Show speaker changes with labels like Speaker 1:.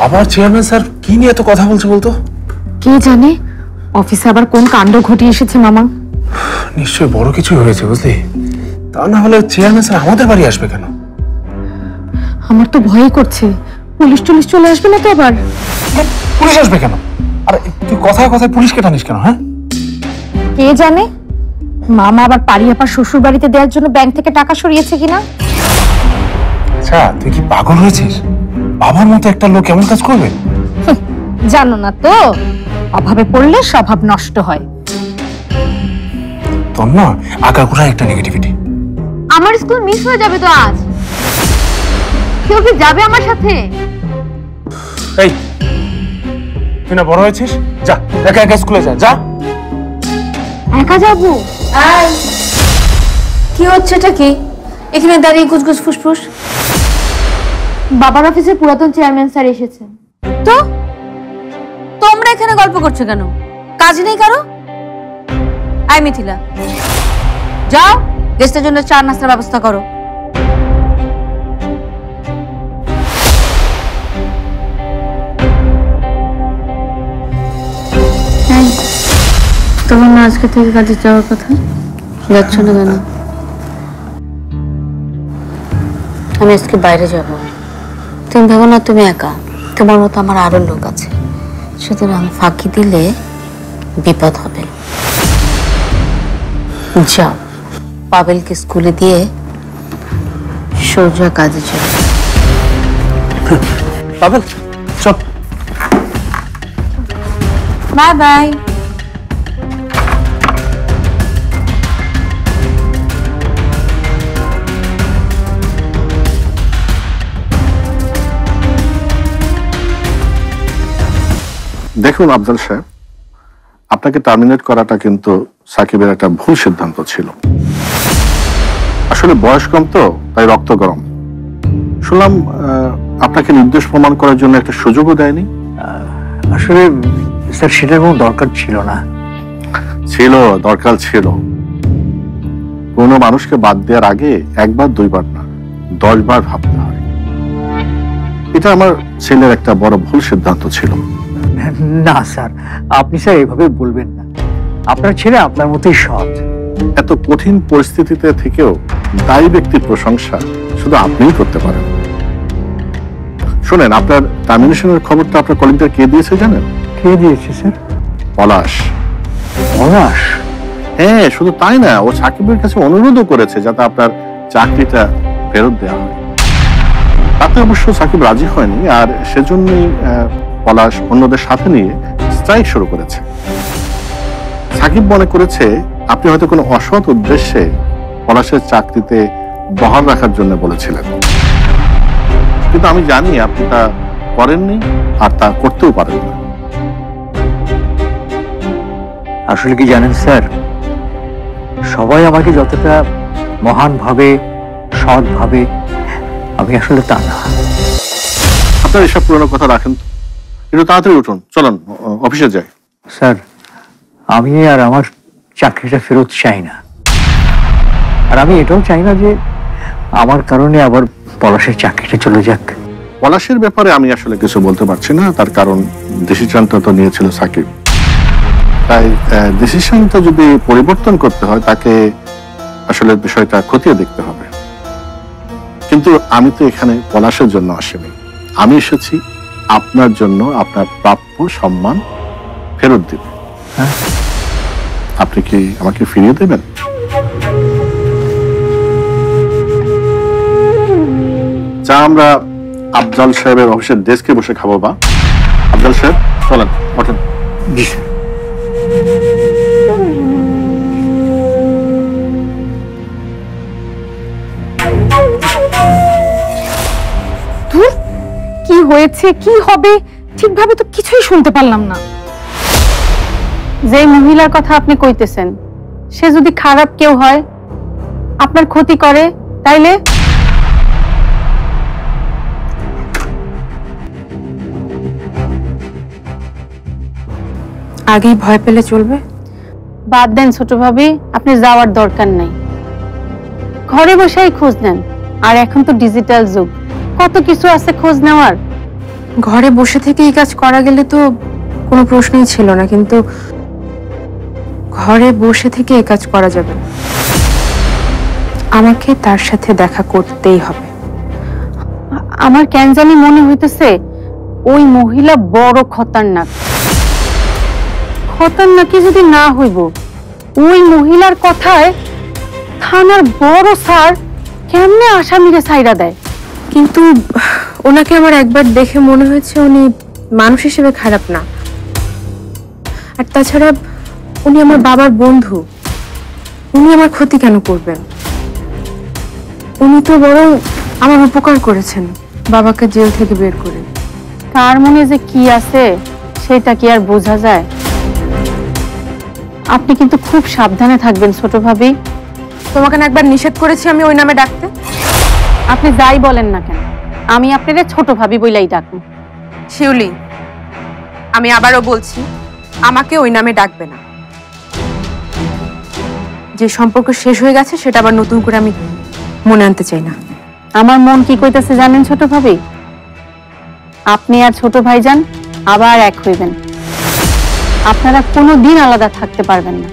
Speaker 1: আবার chairman sir কি নিয়ে এত কথা বলছে বলতো?
Speaker 2: কে জানে অফিসে আবার কোন কাণ্ড ঘটিয়ে এসেছে মামা।
Speaker 1: নিশ্চয়ই বড় কিছু হয়েছে বুঝলি, তা না হলে চেয়ারম্যান স্যার আমাদের বাড়ি আসবে কেন?
Speaker 2: আমার তো ভয়ই করছে, পুলিশ টুলিশ চলে আসবে না তো আবার?
Speaker 1: পুলিশ আসবে কেন? আর তুই কথায় কথায় পুলিশকে টানিস কেন? হ্যাঁ
Speaker 2: কে জানে মামা আবার পারিয়াপার শ্বশুর বাড়িতে দেওয়ার জন্য ব্যাংক থেকে টাকা সরিয়েছে কিনা।
Speaker 1: আচ্ছা তুই কি পাগল হয়েছিস? বাবার মতো একটা লোক এমন কাজ করবে?
Speaker 2: জানো না তো, অভাবে পড়লে স্বভাব নষ্ট হয়।
Speaker 1: তোর না আগাগোড়া একটা নেগেটিভিটি।
Speaker 2: আমার স্কুল মিস হয়ে যাবে তো আজ। কেউ কি যাবে আমার সাথে?
Speaker 1: এই তুই না বড় হয়েছিস, যা একা একা স্কুলে যা। যা।
Speaker 2: একা যাবো?
Speaker 3: কি হচ্ছে এটা? কি এখানে দাঁড়িয়ে গুজগুজ ফুসফুস?
Speaker 2: বাবার অফিসে পুরাতন চেয়ারম্যান স্যার এসেছেন।
Speaker 3: তো তোমরা এখানে গল্প করছো কেন? কাজ নেই কারো? আই মিথিলা, যাও গেস্টের জন্য চা নাস্তার ব্যবস্থা করো। তোমার না আজকে থেকে কাজে যাওয়ার কথা, যাচ্ছ না কেন? আমি আজকে বাইরে যাব। তুমি ভেবো না তুমি একা, তোমার মতো আমার আরো লোক আছে। সুতরাং ফাঁকি দিলে বিপদ হবে। যাও, পাবেলকে স্কুলে দিয়ে সোজা কাজে চলে।
Speaker 1: পাবেল চল।
Speaker 3: Bye bye.
Speaker 4: দেখুন আফজাল সাহেব, আপনাকে টার্মিনেট করাটা কিন্তু সাকিবের একটা ভুল সিদ্ধান্ত ছিল। আসলে বয়স কম তো, তাই রক্ত গরম। শুনলাম আপনাকে নির্দোষ প্রমাণ করার জন্য একটা সুযোগও দেয়নি।
Speaker 5: আসলে স্যার সেটার কোনো দরকার ছিল না।
Speaker 4: ছিল, দরকার ছিল। কোনো মানুষকে বাদ দেওয়ার আগে একবার দুইবার না 10 বার ভাবতে হয়। এটা আমার ছেলের একটা বড় ভুল সিদ্ধান্ত ছিল।
Speaker 5: না স্যার, আপনি স্যার এভাবে বলবেন না। আপনার ছেলে আপনার মতোই সৎ।
Speaker 4: এত কঠিন পরিস্থিতিতে থেকেও দায়ী ব্যক্তির প্রশংসা শুধু আপনিই করতে পারেন। শোনেন, আপনার টার্মিনেশনের খবরটা আপনার কলিগদের কে দিয়েছে জানেন?
Speaker 5: কে দিয়েছে স্যার?
Speaker 4: পলাশ।
Speaker 5: পলাশ?
Speaker 4: হ্যাঁ, শুধু তাই না, ও সাকিবের কাছে অনুরোধও করেছে যাতে আপনার চাকরিটা ফেরত দেওয়া হয়। তাতে অবশ্য সাকিব রাজি হয়নি, আর সেজন্যই পলাশ অন্যদের সাথে নিয়ে স্ট্রাইক শুরু করেছে। সাকিব মনে করেছে আপনি হয়তো কোনো অসৎ উদ্দেশ্যে পলাশের চাকরিতে বহাল রাখার জন্য বলেছিলেন, কিন্তু আমি জানি আপনি তা করেননি, আর তা করতেও পারেন না।
Speaker 5: আসলে কি জানেন স্যার, সবাই আমাকে যতটা মহান ভাবে, সৎ ভাবে, আমি আসলে তা না।
Speaker 4: আপনার এসব পুরনো কথা রাখেন তো, একটু তাড়াতাড়ি উঠুন, চলুন অফিসে যাই।
Speaker 5: স্যার, আমি আর আমার চাকরিটা ফেরত চাই না। আর আমি এটাও চাই না যে আমার কারণে আবার পলাশের চাকরিটা চলে যাক।
Speaker 4: পলাশের ব্যাপারে আমি আসলে কিছু বলতে পারছি না, তার কারণ ডিসিশনটা তো নিয়েছিল সাকিব। তাই ডিসিশনটা যদি পরিবর্তন করতে হয়, তাকে আসলে বিষয়টা খতিয়ে দেখতে হবে। কিন্তু আমি তো এখানে পলাশের জন্য আসিনি, আমি এসেছি আপনার জন্য আপনার প্রাপ্য সম্মান ফেরত দিতে।
Speaker 5: হ্যাঁ,
Speaker 4: আপনি কি আমাকে ফিরিয়ে দেবেন? যা আমরা আফজাল সাহেবের অফিসের ডেস্কে বসে খাবো। বা আফজাল সাহেব চলেন, ওঠেন।
Speaker 5: জি স্যার।
Speaker 2: কি হয়েছে, কি হবে ঠিকভাবে তো কিছুই শুনতে পারলাম না।
Speaker 3: যে মহিলার কথা আপনি কইতেছেন, সে যদি খারাপ কেউ হয়, আপনার ক্ষতি করে, তাইলে?
Speaker 2: আগেই ভয় পেলে চলবে?
Speaker 3: বাদ দেন ছোট ভাবি, আপনি যাওয়ার দরকার নাই। ঘরে বসেই খোঁজ নেন। আর এখন তো ডিজিটাল যুগ, কত কিছু আছে খোঁজ নেওয়ার।
Speaker 2: ঘরে বসে থেকে এই কাজ করা গেলে তো কোনো প্রশ্নই ছিল না, কিন্তু ঘরে বসে থেকে এই কাজ করা যাবে না। আমাকে তার সাথে দেখা করতেই হবে।
Speaker 3: আমার কেন জানি মনে হইতেছে ওই মহিলা বড় খতরনাক। খতরনাকি যদি না হইব, ওই মহিলার কথায় থানার বড় স্যার কেমনে আসামিরে ছাইরা দেয়?
Speaker 2: কিন্তু ওনাকে আমার একবার দেখে মনে হয়েছে উনি মানুষ হিসেবে খারাপ না। আর তাছাড়া উনি আমার বাবার বন্ধু, উনি আমার ক্ষতি কেন করবেন? উনি তো বরং আমার উপকার করেছেন বাবাকে জেল থেকে বের করে।
Speaker 3: কার মনে যে কি আছে সেটা কি আর বোঝা যায়? আপনি কিন্তু খুব সাবধানে থাকবেন ছোট ভাবি।
Speaker 2: তোমাকে না একবার নিষেধ করেছি আমি ওই নামে ডাকতে?
Speaker 3: আপনি যাই বলেন না কেন, আমি আপনারে ছোট ভাবি বইলাই ডাকবো।
Speaker 2: শিউলি, আমি আবারও বলছি, আমাকে ওই নামে ডাকবে না। যে সম্পর্ক শেষ হয়ে গেছে সেটা আবার নতুন করে আমি মনে আনতে চাই না।
Speaker 3: আমার মন কি কইতেছে জানেন ছোট ভাবি? আপনি আর ছোট ভাইজান আবার এক হইবেন, আপনারা কোনোদিন আলাদা থাকতে পারবেন না।